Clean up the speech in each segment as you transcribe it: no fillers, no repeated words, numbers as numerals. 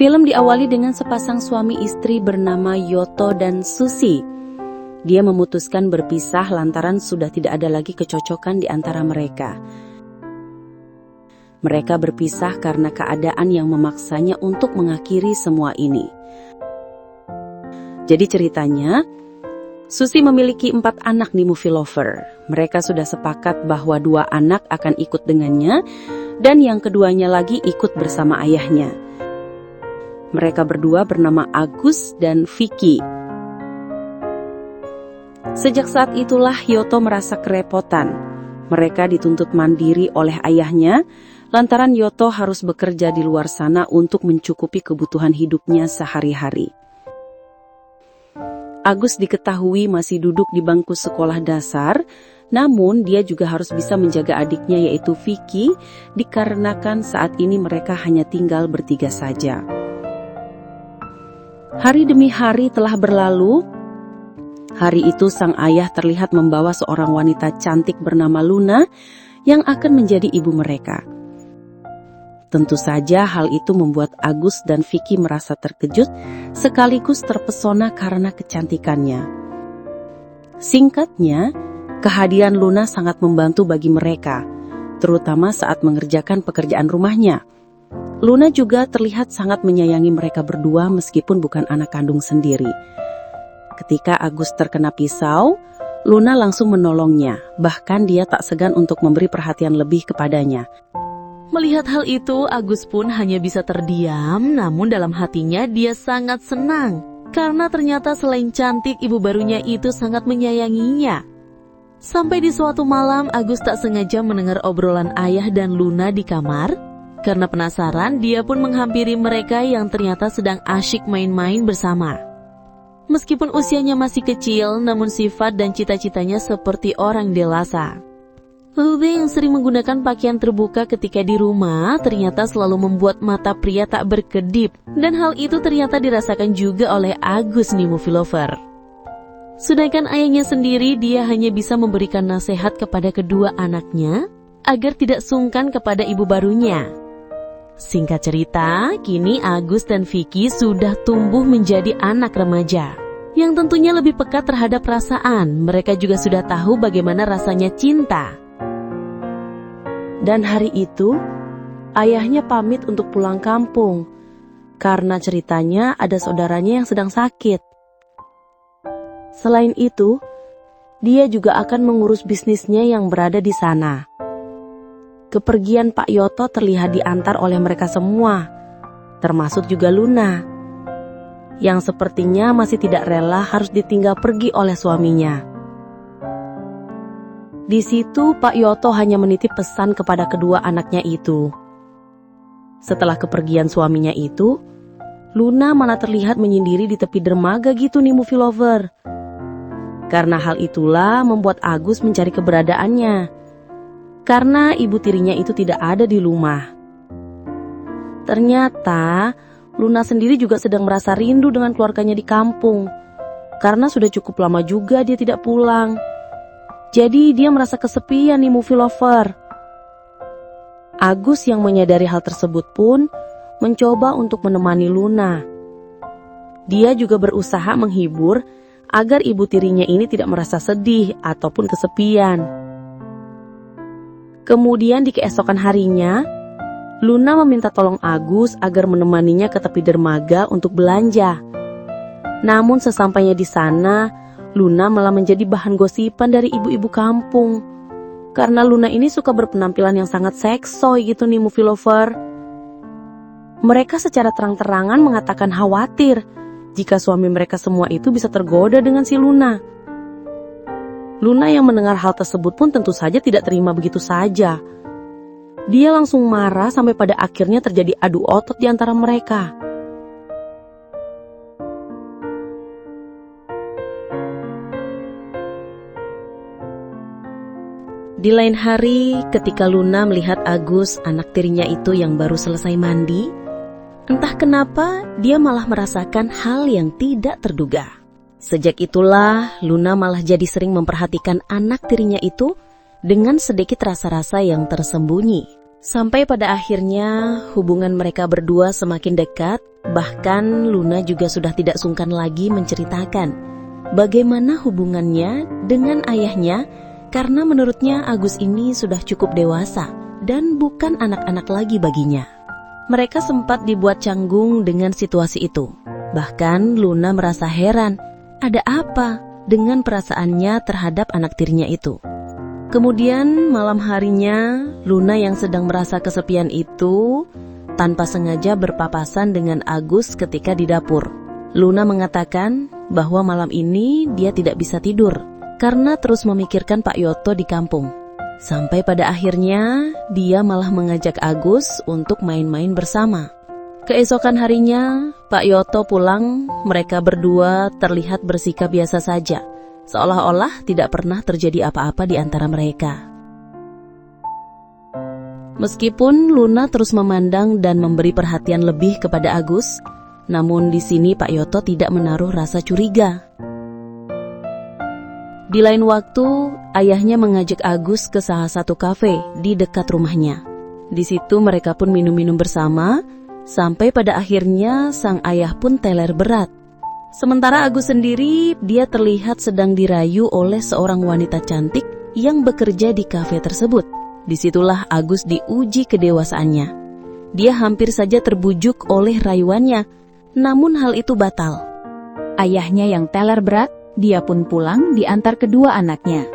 Film diawali dengan sepasang suami istri bernama Yoto dan Susi. Dia memutuskan berpisah lantaran sudah tidak ada lagi kecocokan di antara mereka. Mereka berpisah karena keadaan yang memaksanya untuk mengakhiri semua ini. Jadi ceritanya, Susi memiliki 4 anak di Movie Lover. Mereka sudah sepakat bahwa 2 anak akan ikut dengannya dan yang keduanya lagi ikut bersama ayahnya. Mereka berdua bernama Agus dan Vicky. Sejak saat itulah Yoto merasa kerepotan. Mereka dituntut mandiri oleh ayahnya, lantaran Yoto harus bekerja di luar sana untuk mencukupi kebutuhan hidupnya sehari-hari. Agus diketahui masih duduk di bangku sekolah dasar, namun dia juga harus bisa menjaga adiknya yaitu Vicky, dikarenakan saat ini mereka hanya tinggal bertiga saja. Hari demi hari telah berlalu. Hari itu sang ayah terlihat membawa seorang wanita cantik bernama Luna yang akan menjadi ibu mereka. Tentu saja hal itu membuat Agus dan Vicky merasa terkejut sekaligus terpesona karena kecantikannya. Singkatnya, kehadiran Luna sangat membantu bagi mereka, terutama saat mengerjakan pekerjaan rumahnya. Luna juga terlihat sangat menyayangi mereka berdua meskipun bukan anak kandung sendiri. Ketika Agus terkena pisau, Luna langsung menolongnya, bahkan dia tak segan untuk memberi perhatian lebih kepadanya. Melihat hal itu, Agus pun hanya bisa terdiam, namun dalam hatinya dia sangat senang. Karena ternyata selain cantik, ibu barunya itu sangat menyayanginya. Sampai di suatu malam, Agus tak sengaja mendengar obrolan ayah dan Luna di kamar. Karena penasaran, dia pun menghampiri mereka yang ternyata sedang asyik main-main bersama. Meskipun usianya masih kecil, namun sifat dan cita-citanya seperti orang dewasa. Lube yang sering menggunakan pakaian terbuka ketika di rumah ternyata selalu membuat mata pria tak berkedip. Dan hal itu ternyata dirasakan juga oleh Agus nih Movie Lover. Sedangkan ayahnya sendiri, dia hanya bisa memberikan nasihat kepada kedua anaknya agar tidak sungkan kepada ibu barunya. Singkat cerita, kini Agus dan Vicky sudah tumbuh menjadi anak remaja yang tentunya lebih peka terhadap perasaan. Mereka juga sudah tahu bagaimana rasanya cinta. Dan hari itu, ayahnya pamit untuk pulang kampung, karena ceritanya ada saudaranya yang sedang sakit. Selain itu, dia juga akan mengurus bisnisnya yang berada di sana. Kepergian Pak Yoto terlihat diantar oleh mereka semua, termasuk juga Luna, yang sepertinya masih tidak rela harus ditinggal pergi oleh suaminya. Di situ Pak Yoto hanya menitip pesan kepada kedua anaknya itu. Setelah kepergian suaminya itu, Luna malah terlihat menyendiri di tepi dermaga gitu nih Movie Lover. Karena hal itulah membuat Agus mencari keberadaannya. Karena ibu tirinya itu tidak ada di rumah. Ternyata Luna sendiri juga sedang merasa rindu dengan keluarganya di kampung. Karena sudah cukup lama juga dia tidak pulang. Jadi dia merasa kesepian nih Movie Lover. Agus yang menyadari hal tersebut pun mencoba untuk menemani Luna. Dia juga berusaha menghibur agar ibu tirinya ini tidak merasa sedih ataupun kesepian. Kemudian di keesokan harinya, Luna meminta tolong Agus agar menemaninya ke tepi dermaga untuk belanja. Namun sesampainya di sana, Luna malah menjadi bahan gosipan dari ibu-ibu kampung. Karena Luna ini suka berpenampilan yang sangat seksoy gitu nih Movie Lover. Mereka secara terang-terangan mengatakan khawatir jika suami mereka semua itu bisa tergoda dengan si Luna. Luna yang mendengar hal tersebut pun tentu saja tidak terima begitu saja. Dia langsung marah sampai pada akhirnya terjadi adu otot di antara mereka. Di lain hari, ketika Luna melihat Agus, anak tirinya itu yang baru selesai mandi, entah kenapa dia malah merasakan hal yang tidak terduga. Sejak itulah, Luna malah jadi sering memperhatikan anak tirinya itu dengan sedikit rasa-rasa yang tersembunyi. Sampai pada akhirnya hubungan mereka berdua semakin dekat, bahkan Luna juga sudah tidak sungkan lagi menceritakan bagaimana hubungannya dengan ayahnya karena menurutnya Agus ini sudah cukup dewasa dan bukan anak-anak lagi baginya. Mereka sempat dibuat canggung dengan situasi itu. Bahkan Luna merasa heran, ada apa dengan perasaannya terhadap anak tirinya itu. Kemudian malam harinya, Luna yang sedang merasa kesepian itu tanpa sengaja berpapasan dengan Agus ketika di dapur. Luna mengatakan bahwa malam ini dia tidak bisa tidur karena terus memikirkan Pak Yoto di kampung. Sampai pada akhirnya dia malah mengajak Agus untuk main-main bersama. Keesokan harinya, Pak Yoto pulang, mereka berdua terlihat bersikap biasa saja. Seolah-olah tidak pernah terjadi apa-apa di antara mereka. Meskipun Luna terus memandang dan memberi perhatian lebih kepada Agus, namun di sini Pak Yoto tidak menaruh rasa curiga. Di lain waktu, ayahnya mengajak Agus ke salah satu kafe di dekat rumahnya. Di situ mereka pun minum-minum bersama, sampai pada akhirnya sang ayah pun teler berat. Sementara Agus sendiri, dia terlihat sedang dirayu oleh seorang wanita cantik yang bekerja di kafe tersebut. Disitulah Agus diuji kedewasaannya. Dia hampir saja terbujuk oleh rayuannya, namun hal itu batal. Ayahnya yang teler berat, dia pun pulang diantar kedua anaknya.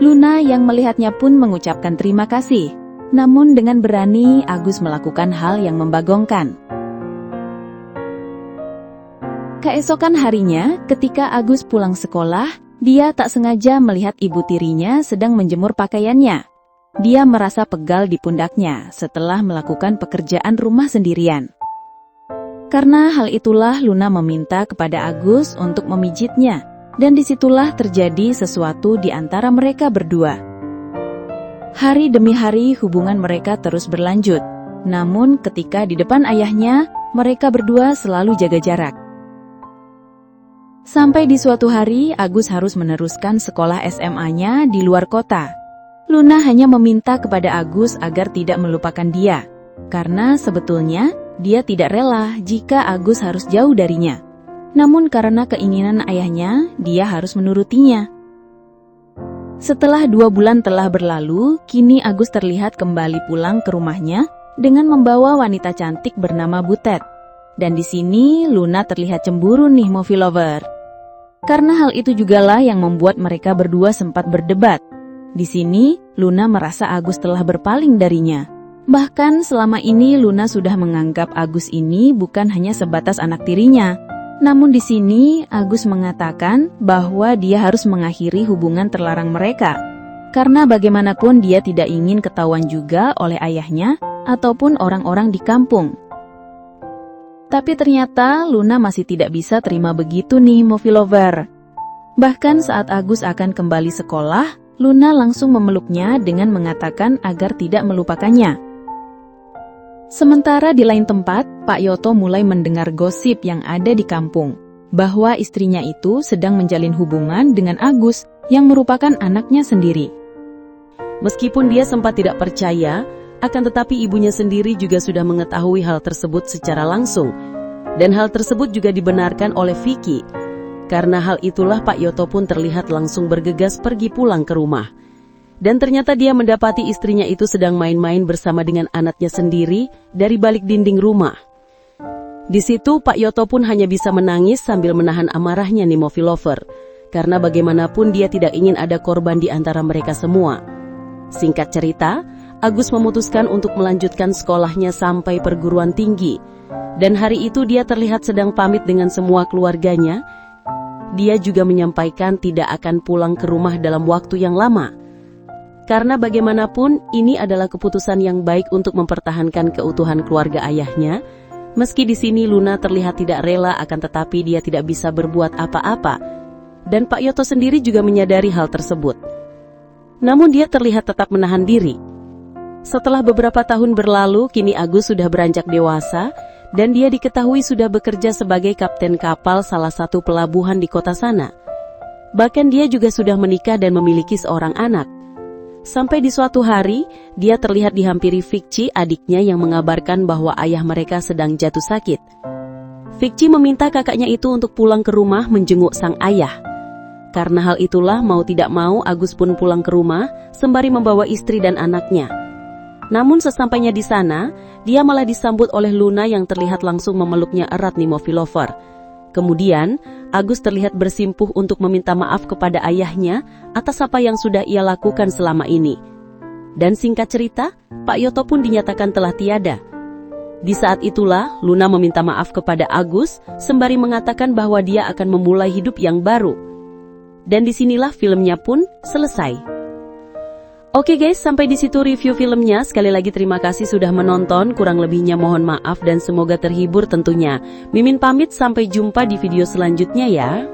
Luna yang melihatnya pun mengucapkan terima kasih. Namun dengan berani Agus melakukan hal yang membagongkan. Keesokan harinya, ketika Agus pulang sekolah, dia tak sengaja melihat ibu tirinya sedang menjemur pakaiannya. Dia merasa pegal di pundaknya setelah melakukan pekerjaan rumah sendirian. Karena hal itulah Luna meminta kepada Agus untuk memijitnya, dan disitulah terjadi sesuatu di antara mereka berdua. Hari demi hari hubungan mereka terus berlanjut, namun ketika di depan ayahnya, mereka berdua selalu jaga jarak. Sampai di suatu hari, Agus harus meneruskan sekolah SMA-nya di luar kota. Luna hanya meminta kepada Agus agar tidak melupakan dia, karena sebetulnya dia tidak rela jika Agus harus jauh darinya. Namun karena keinginan ayahnya, dia harus menurutinya. Setelah 2 bulan telah berlalu, kini Agus terlihat kembali pulang ke rumahnya dengan membawa wanita cantik bernama Butet. Dan di sini Luna terlihat cemburu nih movie lover. Karena hal itu jugalah yang membuat mereka berdua sempat berdebat. Di sini, Luna merasa Agus telah berpaling darinya. Bahkan selama ini Luna sudah menganggap Agus ini bukan hanya sebatas anak tirinya. Namun di sini, Agus mengatakan bahwa dia harus mengakhiri hubungan terlarang mereka. Karena bagaimanapun dia tidak ingin ketahuan juga oleh ayahnya ataupun orang-orang di kampung. Tapi ternyata Luna masih tidak bisa terima begitu nih movie lover. Bahkan saat Agus akan kembali sekolah, Luna langsung memeluknya dengan mengatakan agar tidak melupakannya. Sementara di lain tempat, Pak Yoto mulai mendengar gosip yang ada di kampung, bahwa istrinya itu sedang menjalin hubungan dengan Agus yang merupakan anaknya sendiri. Meskipun dia sempat tidak percaya, akan tetapi ibunya sendiri juga sudah mengetahui hal tersebut secara langsung. Dan hal tersebut juga dibenarkan oleh Vicky. Karena hal itulah Pak Yoto pun terlihat langsung bergegas pergi pulang ke rumah. Dan ternyata dia mendapati istrinya itu sedang main-main bersama dengan anaknya sendiri dari balik dinding rumah. Di situ Pak Yoto pun hanya bisa menangis sambil menahan amarahnya nih movie lover. Karena bagaimanapun dia tidak ingin ada korban di antara mereka semua. Singkat cerita, Agus memutuskan untuk melanjutkan sekolahnya sampai perguruan tinggi. Dan hari itu dia terlihat sedang pamit dengan semua keluarganya. Dia juga menyampaikan tidak akan pulang ke rumah dalam waktu yang lama. Karena bagaimanapun ini adalah keputusan yang baik untuk mempertahankan keutuhan keluarga ayahnya. Meski di sini Luna terlihat tidak rela, akan tetapi dia tidak bisa berbuat apa-apa. Dan Pak Yoto sendiri juga menyadari hal tersebut. Namun dia terlihat tetap menahan diri. Setelah beberapa tahun berlalu, kini Agus sudah beranjak dewasa dan dia diketahui sudah bekerja sebagai kapten kapal salah satu pelabuhan di kota sana. Bahkan dia juga sudah menikah dan memiliki seorang anak. Sampai di suatu hari, dia terlihat dihampiri Fikci, adiknya yang mengabarkan bahwa ayah mereka sedang jatuh sakit. Fikci meminta kakaknya itu untuk pulang ke rumah menjenguk sang ayah. Karena hal itulah mau tidak mau Agus pun pulang ke rumah sembari membawa istri dan anaknya. Namun sesampainya di sana, dia malah disambut oleh Luna yang terlihat langsung memeluknya erat nih movie lover. Kemudian, Agus terlihat bersimpuh untuk meminta maaf kepada ayahnya atas apa yang sudah ia lakukan selama ini. Dan singkat cerita, Pak Yoto pun dinyatakan telah tiada. Di saat itulah, Luna meminta maaf kepada Agus sembari mengatakan bahwa dia akan memulai hidup yang baru. Dan disinilah filmnya pun selesai. Oke guys, sampai di situ review filmnya. Sekali lagi terima kasih sudah menonton. Kurang lebihnya mohon maaf dan semoga terhibur tentunya. Mimin pamit, sampai jumpa di video selanjutnya ya.